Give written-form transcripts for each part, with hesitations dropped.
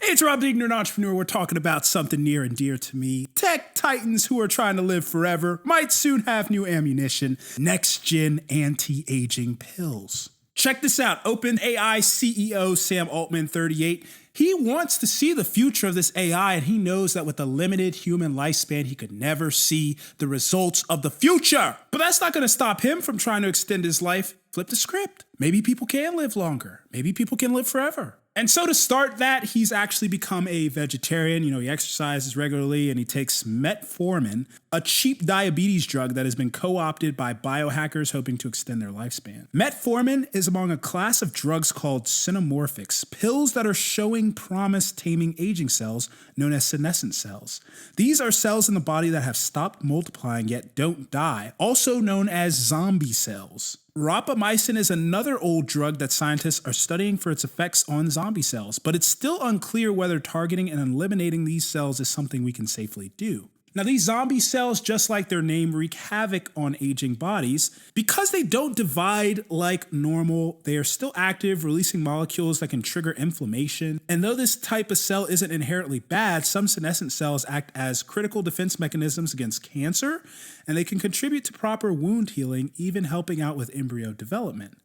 Today, Rob the Ignorant Entrepreneur, we're talking about something near and dear to me. Tech titans who are trying to live forever might soon have new ammunition. Next-gen anti-aging pills. Check this out. OpenAI CEO Sam Altman, 38. He wants to see the future of this AI, and he knows that with a limited human lifespan, he could never see the results of the future. But that's not going to stop him from trying to extend his life. Flip the script. Maybe people can live longer. Maybe people can live forever. And so to start that, he's actually become a vegetarian. He exercises regularly and he takes Metformin, a cheap diabetes drug that has been co-opted by biohackers hoping to extend their lifespan. Metformin is among a class of drugs called senomorphics, pills that are showing promise taming aging cells known as senescent cells. These are cells in the body that have stopped multiplying yet don't die, also known as zombie cells. Rapamycin is another old drug that scientists are studying for its effects on zombie cells, but it's still unclear whether targeting and eliminating these cells is something we can safely do. Now, these zombie cells, just like their name, wreak havoc on aging bodies. Because they don't divide like normal, they are still active, releasing molecules that can trigger inflammation. And though this type of cell isn't inherently bad, some senescent cells act as critical defense mechanisms against cancer, and they can contribute to proper wound healing, even helping out with embryo development.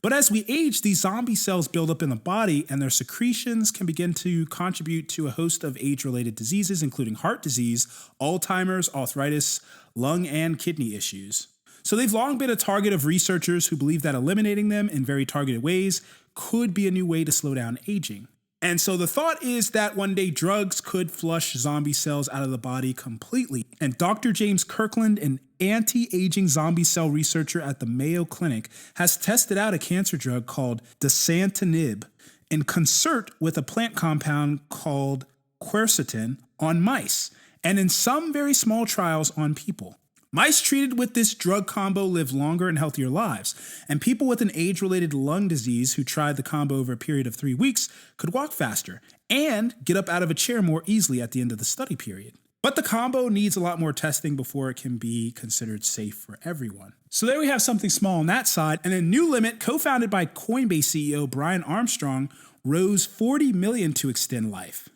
But as we age, these zombie cells build up in the body, and their secretions can begin to contribute to a host of age-related diseases, including heart disease, Alzheimer's, arthritis, lung, and kidney issues. So they've long been a target of researchers who believe that eliminating them in very targeted ways could be a new way to slow down aging. And so the thought is that one day drugs could flush zombie cells out of the body completely. And Dr. James Kirkland, an anti-aging zombie cell researcher at the Mayo Clinic, has tested out a cancer drug called dasatinib in concert with a plant compound called quercetin on mice, and in some very small trials on people. Mice treated with this drug combo live longer and healthier lives, and people with an age-related lung disease who tried the combo over a period of 3 weeks could walk faster and get up out of a chair more easily at the end of the study period. But the combo needs a lot more testing before it can be considered safe for everyone. So there we have something small on that side, and then NewLimit, co-founded by Coinbase CEO Brian Armstrong, rose $40 million to extend life.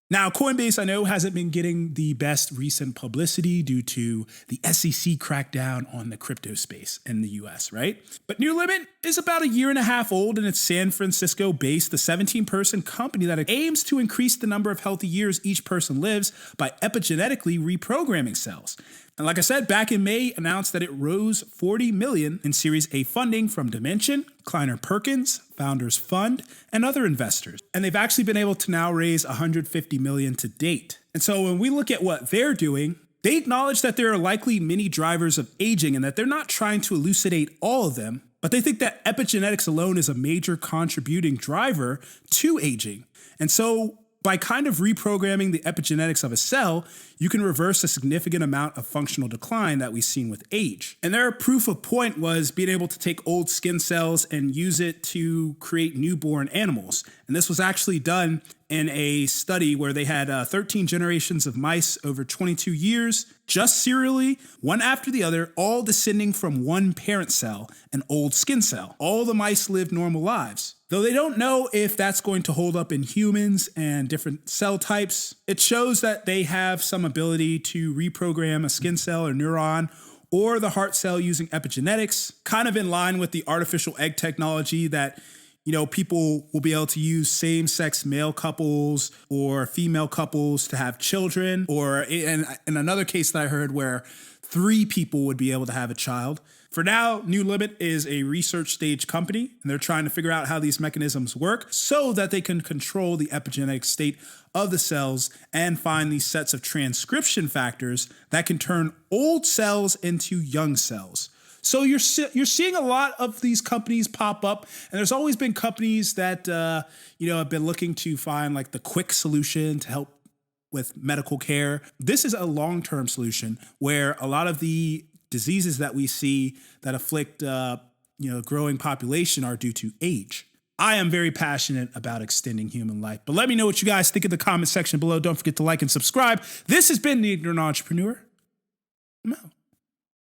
Now, Coinbase, I know, hasn't been getting the best recent publicity due to the SEC crackdown on the crypto space in the US, right? But NewLimit is about 1.5 years old, and it's San Francisco-based, the 17-person company that aims to increase the number of healthy years each person lives by epigenetically reprogramming cells. And like I said, back in May, announced that it rose $40 million in Series A funding from Dimension, Kleiner Perkins, Founders Fund, and other investors. And they've actually been able to now raise $150 million to date. And so when we look at what they're doing, they acknowledge that there are likely many drivers of aging and that they're not trying to elucidate all of them, but they think that epigenetics alone is a major contributing driver to aging. And so by kind of reprogramming the epigenetics of a cell, you can reverse a significant amount of functional decline that we've seen with age. And their proof of point was being able to take old skin cells and use it to create newborn animals. And this was actually done in a study where they had 13 generations of mice over 22 years, just serially, one after the other, all descending from one parent cell, an old skin cell. All the mice lived normal lives. Though they don't know if that's going to hold up in humans and different cell types, it shows that they have some ability to reprogram a skin cell or neuron or the heart cell using epigenetics, kind of in line with the artificial egg technology that people will be able to use same-sex male couples or female couples to have children, or in another case that I heard where 3 people would be able to have a child. For now, NewLimit is a research stage company, and they're trying to figure out how these mechanisms work so that they can control the epigenetic state of the cells and find these sets of transcription factors that can turn old cells into young cells. So you're seeing a lot of these companies pop up, and there's always been companies that have been looking to find like the quick solution to help with medical care. This is a long-term solution where a lot of the diseases that we see that afflict growing population are due to age. I am very passionate about extending human life, but let me know what you guys think in the comment section below. Don't forget to like and subscribe. This has been The Ignorant Entrepreneur. I'm out.